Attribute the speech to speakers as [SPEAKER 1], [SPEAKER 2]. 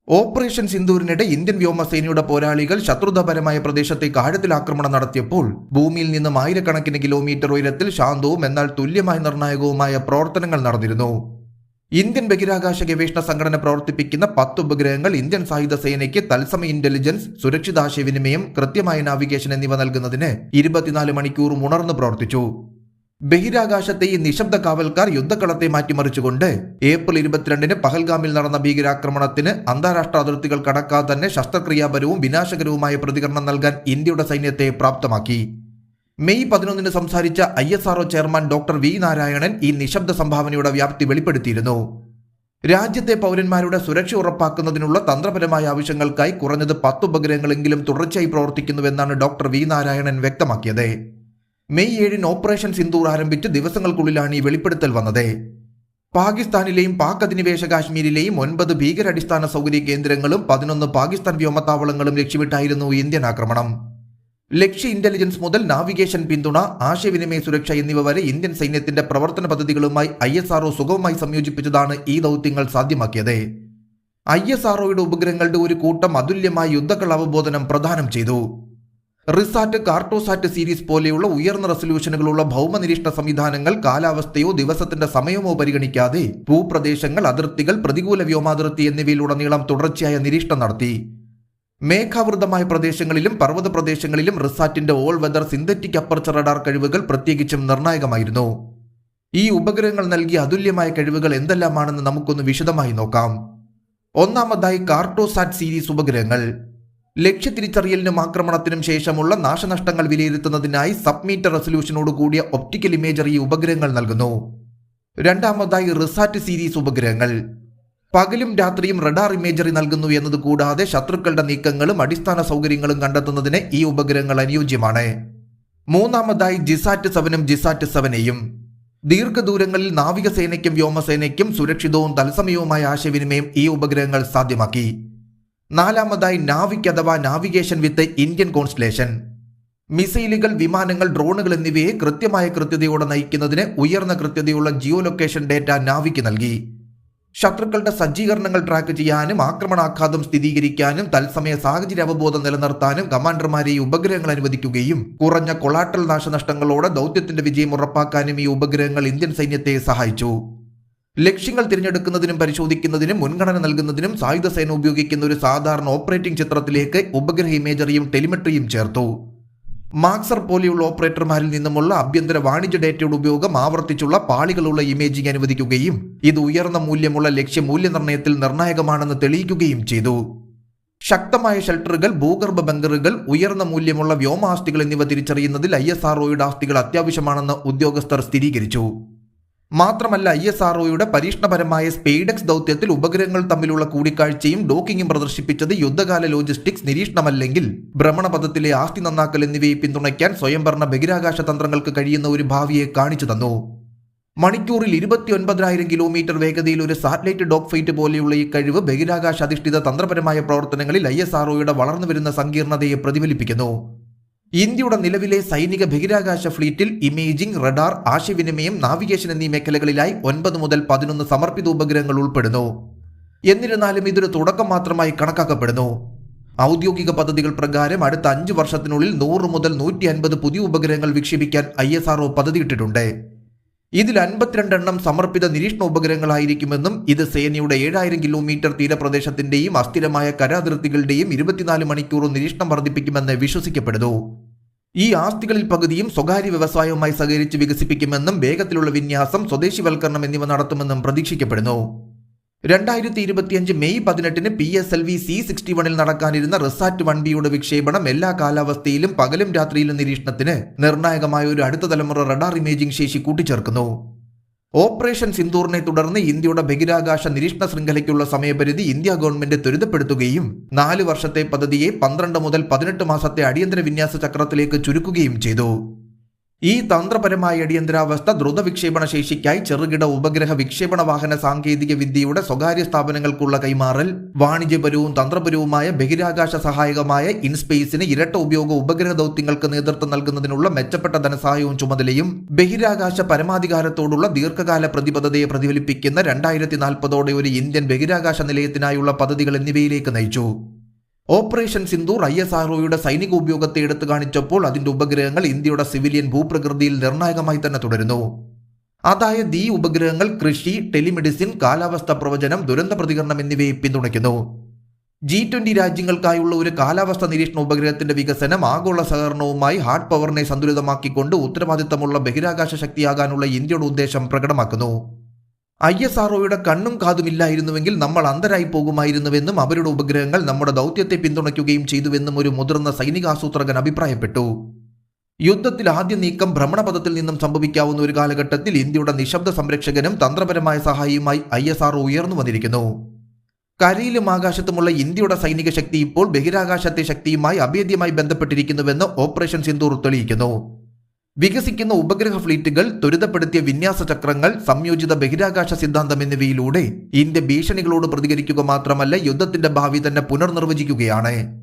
[SPEAKER 1] Operation സിന്ദൂരിനിടെ Indian വ്യോമസേനയുടെ പോരാളികൾ ശത്രുതാപരമായ പ്രദേശത്തേക്ക് ആഴത്തിൽ ആക്രമണം നടത്തിയപ്പോൾ ഭൂമിയിൽ നിന്നും ആയിരക്കണക്കിന് കിലോമീറ്റർ ഉയരത്തിൽ ശാന്തവും എന്നാൽ തുല്യമായി നിർണായകവുമായ പ്രവർത്തനങ്ങൾ നടന്നിരുന്നു. ഇന്ത്യൻ ബഹിരാകാശ ഗവേഷണ സംഘടന പ്രവർത്തിപ്പിക്കുന്ന 10 ഉപഗ്രഹങ്ങൾ ഇന്ത്യൻ സായുധ സേനയ്ക്ക് തത്സമയ ഇന്റലിജൻസ്, സുരക്ഷിത ആശയവിനിമയം, കൃത്യമായ നാവിഗേഷൻ എന്നിവ നൽകുന്നതിന് 24 മണിക്കൂറും ഉണർന്നു പ്രവർത്തിച്ചു. ബഹിരാകാശത്തെ ഈ നിശബ്ദ കാവൽക്കാർ യുദ്ധക്കളത്തെ മാറ്റിമറിച്ചുകൊണ്ട് ഏപ്രിൽ 22-ന് പഹൽഗാമിൽ നടന്ന ഭീകരാക്രമണത്തിന് അന്താരാഷ്ട്ര അതിർത്തികൾ കടക്കാതെ തന്നെ ശസ്ത്രക്രിയാപരവും വിനാശകരവുമായ പ്രതികരണം നൽകാൻ ഇന്ത്യയുടെ സൈന്യത്തെ പ്രാപ്തമാക്കി. മെയ് 11-ന് സംസാരിച്ച ISRO chairman doctor V Narayanan ഈ നിശബ്ദ സംഭാവനയുടെ വ്യാപ്തി വെളിപ്പെടുത്തിയിരുന്നു. രാജ്യത്തെ പൗരന്മാരുടെ സുരക്ഷ ഉറപ്പാക്കുന്നതിനുള്ള തന്ത്രപരമായ ആവശ്യങ്ങൾക്കായി കുറഞ്ഞത് 10 ഉപഗ്രഹങ്ങളെങ്കിലും തുടർച്ചയായി പ്രവർത്തിക്കുന്നുവെന്നാണ് ഡോക്ടർ വി നാരായണൻ വ്യക്തമാക്കിയത്. മെയ് 7-ന് ഓപ്പറേഷൻ സിന്ദൂർ ആരംഭിച്ച് ദിവസങ്ങൾക്കുള്ളിലാണ് ഈ വെളിപ്പെടുത്തൽ വന്നത്. പാകിസ്ഥാനിലെയും പാക് അധിനിവേശ കാശ്മീരിലെയും 9 ഭീകരാടിസ്ഥാന സൗകര്യ കേന്ദ്രങ്ങളും 11 പാകിസ്ഥാൻ വ്യോമത്താവളങ്ങളും ലക്ഷ്യമിട്ടായിരുന്നു ഇന്ത്യൻ ആക്രമണം. ലക്ഷ്യ ഇന്റലിജൻസ് മുതൽ നാവിഗേഷൻ പിന്തുണ, ആശയവിനിമയ സുരക്ഷ എന്നിവ വരെ ഇന്ത്യൻ സൈന്യത്തിന്റെ പ്രവർത്തന പദ്ധതികളുമായി ISRO സുഗമമായി സംയോജിപ്പിച്ചതാണ് ഈ ദൗത്യങ്ങൾ സാധ്യമാക്കിയത്. ISROയുടെ ഉപഗ്രഹങ്ങളുടെ ഒരു കൂട്ടം അതുല്യമായ യുദ്ധക്കള അവബോധനം പ്രദാനം ചെയ്തു. റിസാറ്റ്, കാർട്ടോസാറ്റ് സീരീസ് പോലെയുള്ള ഉയർന്ന റെസല്യൂഷനുകളുള്ള ഭൗമ നിരീക്ഷണ സംവിധാനങ്ങൾ കാലാവസ്ഥയോ ദിവസത്തിന്റെ സമയമോ പരിഗണിക്കാതെ ഭൂപ്രദേശങ്ങൾ, അതിർത്തികൾ, പ്രതികൂല വ്യോമാതിർത്തി എന്നിവയിലുടനീളം തുടർച്ചയായ നിരീക്ഷണം നടത്തി. മേഘാവൃതമായ പ്രദേശങ്ങളിലും പർവ്വത പ്രദേശങ്ങളിലും റിസാറ്റിന്റെ all weather synthetic aperture radar കഴിവുകൾ പ്രത്യേകിച്ചും നിർണായകമായിരുന്നു. ഈ ഉപഗ്രഹങ്ങൾ നൽകിയ അതുല്യമായ കഴിവുകൾ എന്തെല്ലാമാണെന്ന് നമുക്കൊന്ന് വിശദമായി നോക്കാം. ഒന്നാമതായി കാർട്ടോസാറ്റ് സീരീസ് ഉപഗ്രഹങ്ങൾ. ലക്ഷ്യ തിരിച്ചറിയലിനും ആക്രമണത്തിനും ശേഷമുള്ള നാശനഷ്ടങ്ങൾ വിലയിരുത്തുന്നതിനായി സബ്മീറ്റർ റെസല്യൂഷനോട് കൂടിയ ഒപ്റ്റിക്കൽ ഇമേജറി ഉപഗ്രഹങ്ങൾ നൽകുന്നു. രണ്ടാമതായി റിസാറ്റ് സീരീസ് ഉപഗ്രഹങ്ങൾ. പകലും രാത്രിയും റഡാർ ഇമേജറി നൽകുന്നു എന്നത് കൂടാതെ ശത്രുക്കളുടെ നീക്കങ്ങളും അടിസ്ഥാന സൗകര്യങ്ങളും കണ്ടെത്തുന്നതിന് ഈ ഉപഗ്രഹങ്ങൾ അനുയോജ്യമാണ്. മൂന്നാമതായി ജിസാറ്റ് 7-ഉം ജിസാറ്റ് 7A-യും. ദീർഘദൂരങ്ങളിൽ നാവികസേനയ്ക്കും വ്യോമസേനയ്ക്കും സുരക്ഷിതവും തത്സമയവുമായ ആശയവിനിമയം ഈ ഉപഗ്രഹങ്ങൾ സാധ്യമാക്കി. നാലാമതായി നാവിക് അഥവാ നാവിഗേഷൻ വിത്ത് ഇന്ത്യൻ കോൺസ്റ്റലേഷൻ. മിസൈലുകൾ, വിമാനങ്ങൾ, ഡ്രോണുകൾ എന്നിവയെ കൃത്യമായ കൃത്യതയോടെ നയിക്കുന്നതിന് ഉയർന്ന കൃത്യതയുള്ള ജിയോ ലൊക്കേഷൻ ഡേറ്റ നാവിക്ക് നൽകി. ശത്രുക്കളുടെ സജ്ജീകരണങ്ങൾ ട്രാക്ക് ചെയ്യാനും ആക്രമണാഘാതം സ്ഥിരീകരിക്കാനും തത്സമയ സാഹചര്യ അവബോധം നിലനിർത്താനും കമാൻഡർമാരെ ഈ ഉപഗ്രഹങ്ങൾ അനുവദിക്കുകയും കുറഞ്ഞ കൊളാട്രൽ നാശനഷ്ടങ്ങളോടെ ദൗത്യത്തിന്റെ വിജയം ഉറപ്പാക്കാനും ഈ ഉപഗ്രഹങ്ങൾ ഇന്ത്യൻ സൈന്യത്തെ സഹായിച്ചു. ലക്ഷ്യങ്ങൾ തിരഞ്ഞെടുക്കുന്നതിനും പരിശോധിക്കുന്നതിനും മുൻഗണന നൽകുന്നതിനും സായുധ സേന ഉപയോഗിക്കുന്ന ഒരു സാധാരണ ഓപ്പറേറ്റിംഗ് ചിത്രത്തിലേക്ക് ഉപഗ്രഹ ഇമേജറിയും ടെലിമെട്രിയും ചേർത്തു. മാക്സർ പോലെയുള്ള ഓപ്പറേറ്റർമാരിൽ നിന്നുമുള്ള ആഭ്യന്തര വാണിജ്യ ഡേറ്റയുടെ ഉപയോഗം ആവർത്തിച്ചുള്ള പാളികളുള്ള ഇമേജിംഗ് അനുവദിക്കുകയും ഇത് ഉയർന്ന മൂല്യമുള്ള ലക്ഷ്യമൂല്യനിർണ്ണയത്തിൽ നിർണായകമാണെന്ന് തെളിയിക്കുകയും ചെയ്തു. ശക്തമായ ഷെൽട്ടറുകൾ, ഭൂഗർഭ ബങ്കറുകൾ, ഉയർന്ന മൂല്യമുള്ള വ്യോമാസ്തികൾ എന്നിവ തിരിച്ചറിയുന്നതിൽ ISROയുടെ ആസ്തികൾ അത്യാവശ്യമാണെന്ന് ഉദ്യോഗസ്ഥർ സ്ഥിരീകരിച്ചു. മാത്രമല്ല ISROയുടെ പരീക്ഷണപരമായ സ്പെയ്ഡെക്സ് ദൗത്യത്തിൽ ഉപഗ്രഹങ്ങൾ തമ്മിലുള്ള കൂടിക്കാഴ്ചയും ഡോക്കിങ്ങും പ്രദർശിപ്പിച്ചത് യുദ്ധകാല ലോജിസ്റ്റിക്സ്, നിരീക്ഷണമല്ലെങ്കിൽ ഭ്രമണപഥത്തിലെ ആസ്തി നന്നാക്കൽ എന്നിവയെ പിന്തുണയ്ക്കാൻ സ്വയംഭരണ ബഹിരാകാശ തന്ത്രങ്ങൾക്ക് കഴിയുന്ന ഒരു ഭാവിയെ കാണിച്ചു തന്നു. മണിക്കൂറിൽ 29,000 കിലോമീറ്റർ വേഗതയിൽ ഒരു സാറ്റലൈറ്റ് ഡോഗ് ഫൈറ്റ് പോലെയുള്ള ഈ കഴിവ് ബഹിരാകാശ അധിഷ്ഠിത തന്ത്രപരമായ പ്രവർത്തനങ്ങളിൽ ISROയുടെ വളർന്നുവരുന്ന സങ്കീർണതയെ പ്രതിഫലിപ്പിക്കുന്നു. ഇന്ത്യയുടെ നിലവിലെ സൈനിക ബഹിരാകാശ ഫ്ലീറ്റിൽ ഇമേജിംഗ്, റഡാർ, ആശയവിനിമയം, നാവിഗേഷൻ എന്നീ മേഖലകളിലായി 9 മുതൽ 11 സമർപ്പിത ഉപഗ്രഹങ്ങൾ ഉൾപ്പെടുന്നു. എന്നിരുന്നാലും ഇതൊരു തുടക്കം മാത്രമായി കണക്കാക്കപ്പെടുന്നു. ഔദ്യോഗിക പദ്ധതികൾ പ്രകാരം അടുത്ത 5 വർഷത്തിനുള്ളിൽ 100 മുതൽ 150 പുതിയ ഉപഗ്രഹങ്ങൾ വിക്ഷേപിക്കാൻ ISRO പദ്ധതിയിട്ടിട്ടുണ്ട്. ഇതിൽ 52 എണ്ണം സമർപ്പിത നിരീക്ഷണ ഉപഗ്രഹങ്ങളായിരിക്കുമെന്നും ഇത് സേനയുടെ 7000 കിലോമീറ്റർ തീരപ്രദേശത്തിന്റെയും അസ്ഥിരമായ കരാതിർത്തികളുടെയും 24 മണിക്കൂർ നിരീക്ഷണം വർദ്ധിപ്പിക്കുമെന്ന് വിശ്വസിക്കപ്പെടുന്നു. ഈ ആസ്തികളിൽ പകുതിയും സ്വകാര്യ വ്യവസായവുമായി സഹകരിച്ച് വികസിപ്പിക്കുമെന്നും വേഗത്തിലുള്ള വിന്യാസം, സ്വദേശിവൽക്കരണം എന്നിവ നടത്തുമെന്നും പ്രതീക്ഷിക്കപ്പെടുന്നു. 2025 മെയ് 18-ന് PSLV C-61-ൽ നടക്കാനിരുന്ന റിസാറ്റ് 1Bയുടെ വിക്ഷേപണം എല്ലാ കാലാവസ്ഥയിലും പകലും രാത്രിയിലും നിരീക്ഷണത്തിന് നിർണായകമായ ഒരു അടുത്ത തലമുറ റഡാർ ഇമേജിംഗ് ശേഷി കൂട്ടിച്ചേർക്കുന്നു. ഓപ്പറേഷൻ സിന്ദൂറിനെ തുടർന്ന് ഇന്ത്യയുടെ ബഹിരാകാശ നിരീക്ഷണ ശൃംഖലയ്ക്കുള്ള സമയപരിധി ഇന്ത്യ ഗവൺമെന്റ് ത്വരിതപ്പെടുത്തുകയും 4 വർഷത്തെ പദ്ധതിയെ 12 മുതൽ 18 മാസത്തെ അടിയന്തര വിന്യാസ ചക്രത്തിലേക്ക് ചുരുക്കുകയും ചെയ്തു. ഈ തന്ത്രപരമായ അടിയന്തരാവസ്ഥ ദ്രുത വിക്ഷേപണ ശേഷിക്കായി ചെറുകിട ഉപഗ്രഹ വിക്ഷേപണ വാഹന സാങ്കേതിക വിദ്യയുടെ സ്വകാര്യ സ്ഥാപനങ്ങൾക്കുള്ള കൈമാറൽ, വാണിജ്യപരവും തന്ത്രപരവുമായ ബഹിരാകാശ സഹായകമായ ഇൻസ്പേസിന് ഇരട്ട ഉപയോഗ ഉപഗ്രഹ ദൗത്യങ്ങൾക്ക് നേതൃത്വം നൽകുന്നതിനുള്ള മെച്ചപ്പെട്ട ധനസഹായവും ചുമതലയും, ബഹിരാകാശ പരമാധികാരത്തോടുള്ള ദീർഘകാല പ്രതിബദ്ധതയെ പ്രതിഫലിപ്പിക്കുന്ന 2040 ഒരു ഇന്ത്യൻ ബഹിരാകാശ നിലയത്തിനായുള്ള പദ്ധതികൾ എന്നിവയിലേക്ക് നയിച്ചു. ഓപ്പറേഷൻ സിന്ദൂർ ISROയുടെ സൈനിക ഉപയോഗത്തെ എടുത്തു കാണിച്ചപ്പോൾ അതിന്റെ ഉപഗ്രഹങ്ങൾ ഇന്ത്യയുടെ സിവിലിയൻ ഭൂപ്രകൃതിയിൽ നിർണായകമായി തന്നെ തുടരുന്നു. അതായത് ഈ ഉപഗ്രഹങ്ങൾ കൃഷി, ടെലിമെഡിസിൻ, കാലാവസ്ഥ പ്രവചനം, ദുരന്ത പ്രതികരണം എന്നിവയെ പിന്തുണയ്ക്കുന്നു. G20 രാജ്യങ്ങൾക്കായുള്ള ഒരു കാലാവസ്ഥ നിരീക്ഷണ ഉപഗ്രഹത്തിന്റെ വികസനം ആഗോള സഹകരണവുമായി ഹാർഡ് പവറിനെ സന്തുലിതമാക്കിക്കൊണ്ട് ഉത്തരവാദിത്തമുള്ള ബഹിരാകാശ ശക്തിയാകാനുള്ള ഇന്ത്യയുടെ ഉദ്ദേശം പ്രകടമാക്കുന്നു. ISROയുടെ കണ്ണും കാതുമില്ലായിരുന്നുവെങ്കിൽ നമ്മൾ അന്ധരായി പോകുമായിരുന്നുവെന്നും അവരുടെ ഉപഗ്രഹങ്ങൾ നമ്മുടെ ദൗത്യത്തെ പിന്തുണയ്ക്കുകയും ചെയ്തുവെന്നും ഒരു മുതിർന്ന സൈനിക ആസൂത്രകൻ അഭിപ്രായപ്പെട്ടു. യുദ്ധത്തിൽ ആദ്യ നീക്കം ഭ്രമണപഥത്തിൽ നിന്നും സംഭവിക്കാവുന്ന ഒരു കാലഘട്ടത്തിൽ ഇന്ത്യയുടെ നിശബ്ദ സംരക്ഷകനും തന്ത്രപരമായ സഹായിയുമായി ISRO ഉയർന്നു വന്നിരിക്കുന്നു. കരയിലും ആകാശത്തുമുള്ള ഇന്ത്യയുടെ സൈനിക ശക്തി ഇപ്പോൾ ബഹിരാകാശത്തെ ശക്തിയുമായി അഭേദ്യമായി ബന്ധപ്പെട്ടിരിക്കുന്നുവെന്ന് ഓപ്പറേഷൻ സിന്ദൂർ തെളിയിക്കുന്നു. വികസിക്കുന്ന ഉപഗ്രഹ ഫ്ലീറ്റുകൾ, ത്വരിതപ്പെടുത്തിയ വിന്യാസ ചക്രങ്ങൾ, സംയോജിത ബഹിരാകാശ സിദ്ധാന്തം എന്നിവയിലൂടെ ഇന്ത്യ ഭീഷണികളോട് പ്രതികരിക്കുക മാത്രമല്ല യുദ്ധത്തിന്റെ ഭാവി തന്നെ പുനർനിർവചിക്കുകയാണ്.